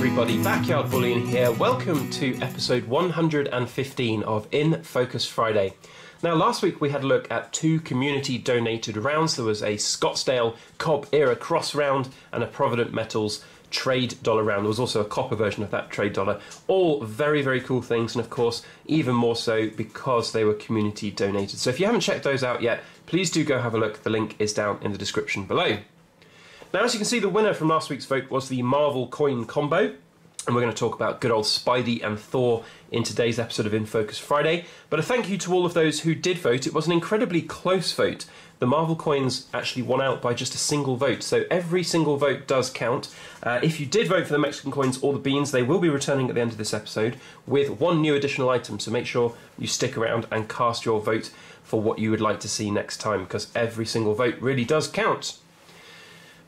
everybody, Backyard Bullion here. Welcome to episode 115 of In Focus Friday. Now last week we had a look at two community donated rounds. There was a Scottsdale Cobb era cross round and a Provident Metals trade dollar round. There was also a copper version of that trade dollar. All very, very cool things, and of course even more so because they were community donated. So if you haven't checked those out yet, please do go have a look. The link is down in the description below. Now, as you can see, the winner from last week's vote was the Marvel coin combo, and we're going to talk about good old Spidey and Thor in today's episode of In Focus Friday. But a thank you to all of those who did vote. It was an incredibly close vote. The Marvel coins actually won out by just a single vote, so every single vote does count. If you did vote for the Mexican coins or the beans, they will be returning at the end of this episode with one new additional item, so make sure you stick around and cast your vote for what you would like to see next time, because every single vote really does count.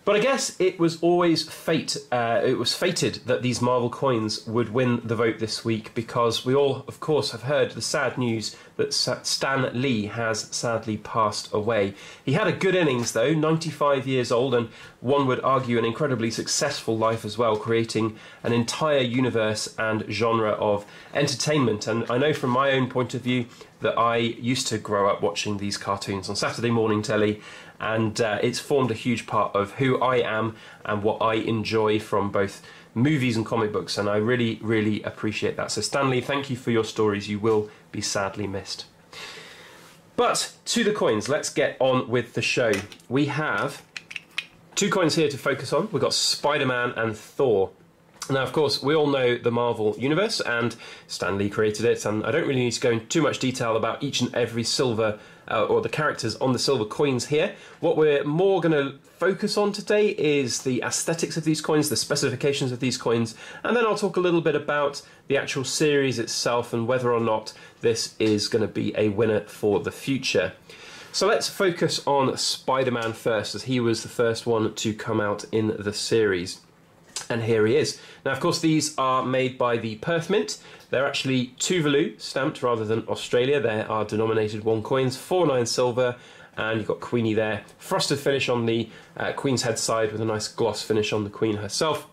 But I guess it was always fate. It was fated that these Marvel coins would win the vote this week, because we all, of course, have heard the sad news that Stan Lee has sadly passed away. He had a good innings, though, 95 years old, and one would argue an incredibly successful life as well, creating an entire universe and genre of entertainment. And I know from my own point of view that I used to grow up watching these cartoons on Saturday morning telly, and it's formed a huge part of who I am and what I enjoy from both movies and comic books, and I really, really appreciate that. So Stanley, thank you for your stories. You will be sadly missed. But to the coins, let's get on with the show. We have two coins here to focus on. We've got Spider-Man and Thor. Now, of course, we all know the Marvel Universe, and Stan Lee created it, and I don't really need to go into too much detail about each and every silver or the characters on the silver coins here. What we're more going to focus on today is the aesthetics of these coins, the specifications of these coins, and then I'll talk a little bit about the actual series itself and whether or not this is going to be a winner for the future. So let's focus on Spider-Man first, as he was the first one to come out in the series. And here he is. Now, of course, these are made by the Perth Mint. They're actually Tuvalu stamped rather than Australia. They are denominated 1 coins, 4/9 silver, and you've got Queenie there. Frosted finish on the Queen's head side with a nice gloss finish on the Queen herself.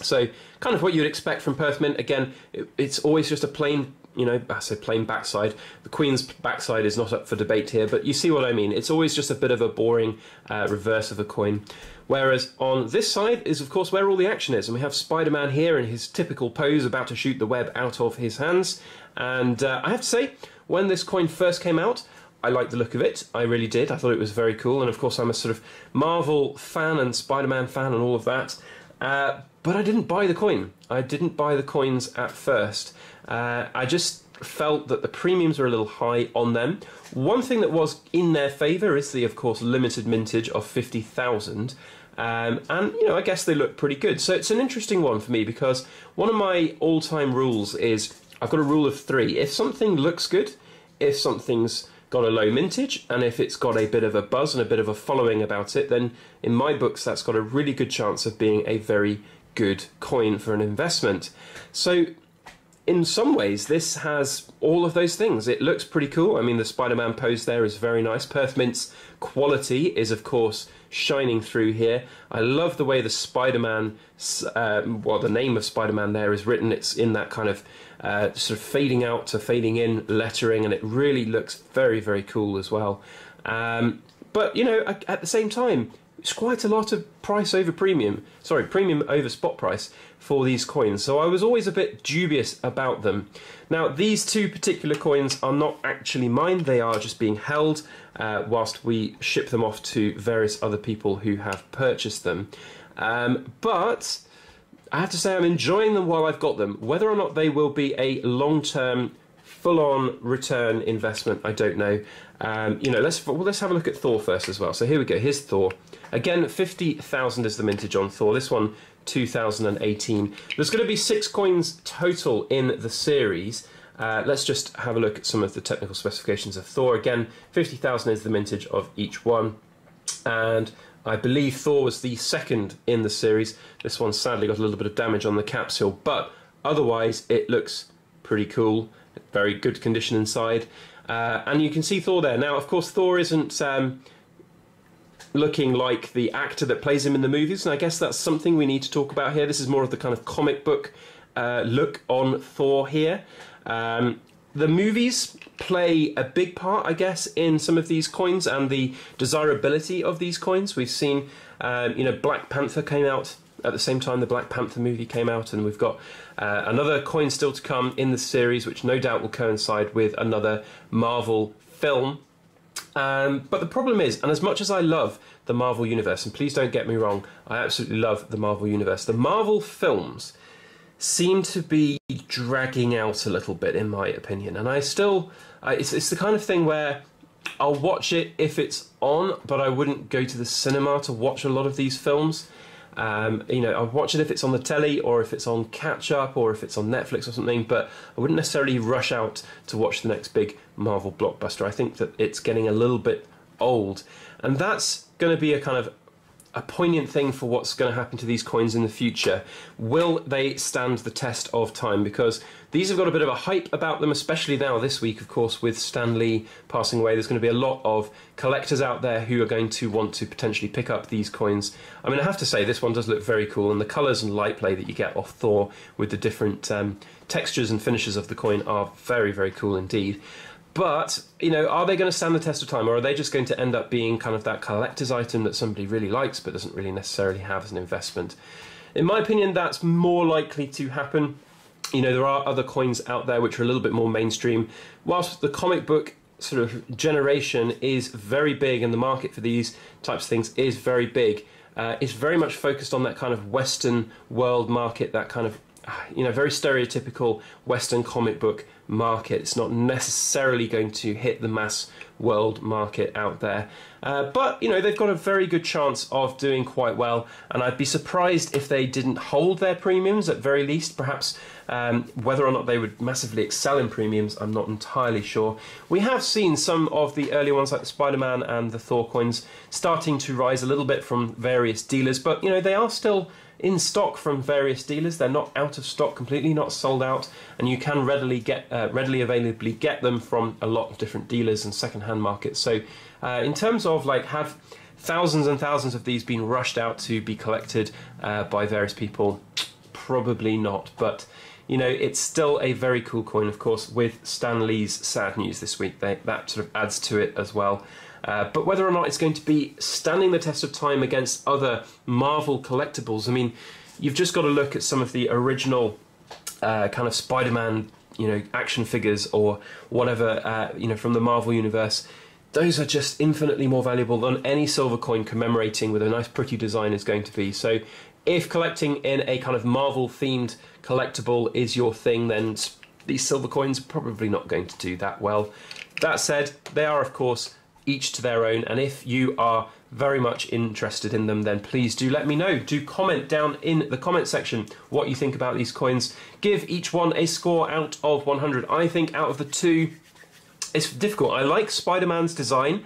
So kind of what you'd expect from Perth Mint. Again, it's always just a plain, you know, I say plain backside. The Queen's backside is not up for debate here, but you see what I mean. It's always just a bit of a boring reverse of a coin. Whereas on this side is, of course, where all the action is. And we have Spider-Man here in his typical pose, about to shoot the web out of his hands. And I have to say, when this coin first came out, I liked the look of it. I really did. I thought it was very cool. And of course, I'm a sort of Marvel fan and Spider-Man fan and all of that. But I didn't buy the coin. I didn't buy the coins at first. I just felt that the premiums were a little high on them. One thing that was in their favour is the, of course, limited mintage of 50,000. And, you know, I guess they look pretty good. So it's an interesting one for me, because one of my all-time rules is I've got a rule of 3. If something looks good, if something's got a low mintage, and if it's got a bit of a buzz and a bit of a following about it, then in my books that's got a really good chance of being a very good coin for an investment. So in some ways this has all of those things. It looks pretty cool. I mean, the Spider-Man pose there is very nice. Perth Mint's quality is, of course, shining through here. I love the way the Spider-Man, well, the name of Spider-Man there is written. It's in that kind of sort of fading out to fading in lettering, and it really looks very, very cool as well. But, you know, at the same time, it's quite a lot of price over premium. Sorry, premium over spot price for these coins. So I was always a bit dubious about them. Now, these two particular coins are not actually mine. They are just being held whilst we ship them off to various other people who have purchased them. But I have to say I'm enjoying them while I've got them. Whether or not they will be a long-term, full-on return investment, I don't know. You know, let's have a look at Thor first as well. So here we go. Here's Thor. Again, 50,000 is the mintage on Thor. This one, 2018. There's going to be 6 coins total in the series. Let's just have a look at some of the technical specifications of Thor. Again, 50,000 is the mintage of each one. And I believe Thor was the second in the series. This one sadly got a little bit of damage on the capsule, but otherwise it looks pretty cool. Very good condition inside. And you can see Thor there. Now, of course, Thor isn't looking like the actor that plays him in the movies, and I guess that's something we need to talk about here. This is more of the kind of comic book look on Thor here. The movies play a big part, I guess, in some of these coins and the desirability of these coins. We've seen, Black Panther came out at the same time the Black Panther movie came out, and we've got another coin still to come in the series, which no doubt will coincide with another Marvel film. But the problem is, and as much as I love the Marvel Universe, and please don't get me wrong, I absolutely love the Marvel Universe, the Marvel films seem to be dragging out a little bit, in my opinion. And I still, it's the kind of thing where I'll watch it if it's on, but I wouldn't go to the cinema to watch a lot of these films. I'll watch it if it's on the telly, or if it's on catch up, or if it's on Netflix or something, but I wouldn't necessarily rush out to watch the next big Marvel blockbuster. I think that it's getting a little bit old, and that's going to be a kind of a poignant thing for what's going to happen to these coins in the future. Will they stand the test of time? Because these have got a bit of a hype about them, especially now this week, of course, with Stan Lee passing away. There's going to be a lot of collectors out there who are going to want to potentially pick up these coins. I mean, I have to say, this one does look very cool, and the colours and light play that you get off Thor with the different textures and finishes of the coin are very, very cool indeed. But, are they going to stand the test of time, or are they just going to end up being kind of that collector's item that somebody really likes but doesn't really necessarily have as an investment? In my opinion, that's more likely to happen. There are other coins out there which are a little bit more mainstream. Whilst the comic book sort of generation is very big and the market for these types of things is very big, it's very much focused on that kind of Western world market, that kind of very stereotypical Western comic book market. It's not necessarily going to hit the mass world market out there. But they've got a very good chance of doing quite well, and I'd be surprised if they didn't hold their premiums at very least. Perhaps whether or not they would massively excel in premiums, I'm not entirely sure. We have seen some of the earlier ones like the Spider-Man and the Thor coins starting to rise a little bit from various dealers, but they are still in stock from various dealers. They're not out of stock completely, not sold out, and you can readily availably get them from a lot of different dealers and second-hand markets. So in terms of have thousands and thousands of these been rushed out to be collected by various people, probably not. But it's still a very cool coin, of course, with Stan Lee's sad news this week. That sort of adds to it as well. But whether or not it's going to be standing the test of time against other Marvel collectibles, I mean, you've just got to look at some of the original kind of Spider-Man, action figures or whatever, from the Marvel Universe. Those are just infinitely more valuable than any silver coin commemorating with a nice pretty design is going to be. So if collecting in a kind of Marvel-themed collectible is your thing, then these silver coins are probably not going to do that well. That said, they are, of course, each to their own, and if you are very much interested in them, then please do let me know. Do comment down in the comment section what you think about these coins. Give each one a score out of 100. I think out of the two, it's difficult. I like Spider-Man's design.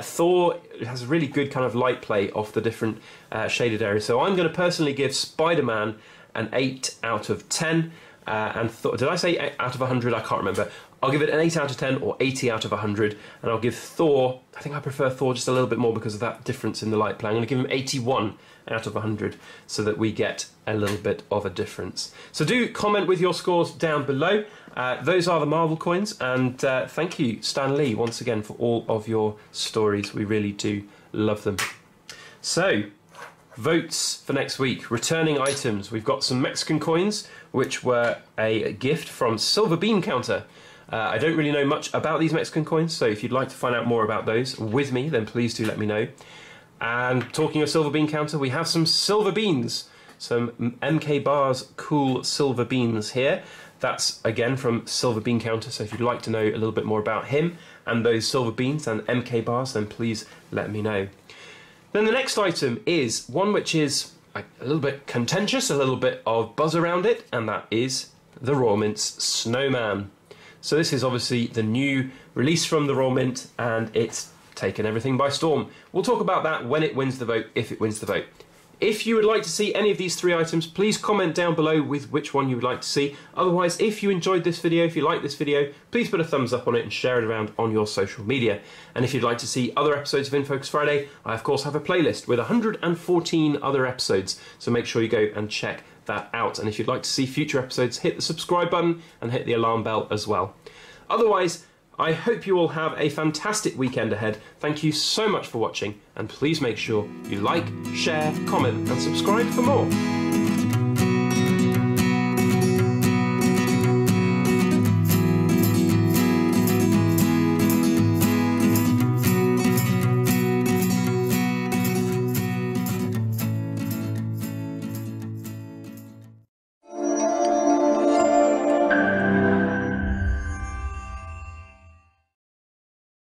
Thor has a really good kind of light play off the different shaded areas, so I'm going to personally give Spider-Man an 8 out of 10. And Thor, did I say 8 out of 100? I can't remember. I'll give it an 8 out of 10 or 80 out of 100, and I'll give Thor, I think I prefer Thor just a little bit more because of that difference in the light play. I'm going to give him 81 out of 100 so that we get a little bit of a difference. So do comment with your scores down below. Those are the Marvel coins, and thank you, Stan Lee, once again for all of your stories. We really do love them. So, votes for next week. Returning items. We've got some Mexican coins, which were a gift from Silver Bean Counter. I don't really know much about these Mexican coins, so if you'd like to find out more about those with me, then please do let me know. And talking of Silver Bean Counter, we have some silver beans. Some MK Bars cool silver beans here. That's again from Silver Bean Counter, so if you'd like to know a little bit more about him and those silver beans and MK Bars, then please let me know. Then the next item is one which is a little bit contentious, a little bit of buzz around it, and that is the Raw Mint's Snowman. So this is obviously the new release from the Raw Mint, and it's taken everything by storm. We'll talk about that when it wins the vote, if it wins the vote. If you would like to see any of these 3 items, please comment down below with which one you would like to see. Otherwise, if you enjoyed this video, if you like this video, please put a thumbs up on it and share it around on your social media. And if you'd like to see other episodes of In Focus Friday, I of course have a playlist with 114 other episodes, so make sure you go and check that out. And if you'd like to see future episodes, hit the subscribe button and hit the alarm bell as well. Otherwise, I hope you all have a fantastic weekend ahead. Thank you so much for watching, and please make sure you like, share, comment and subscribe for more.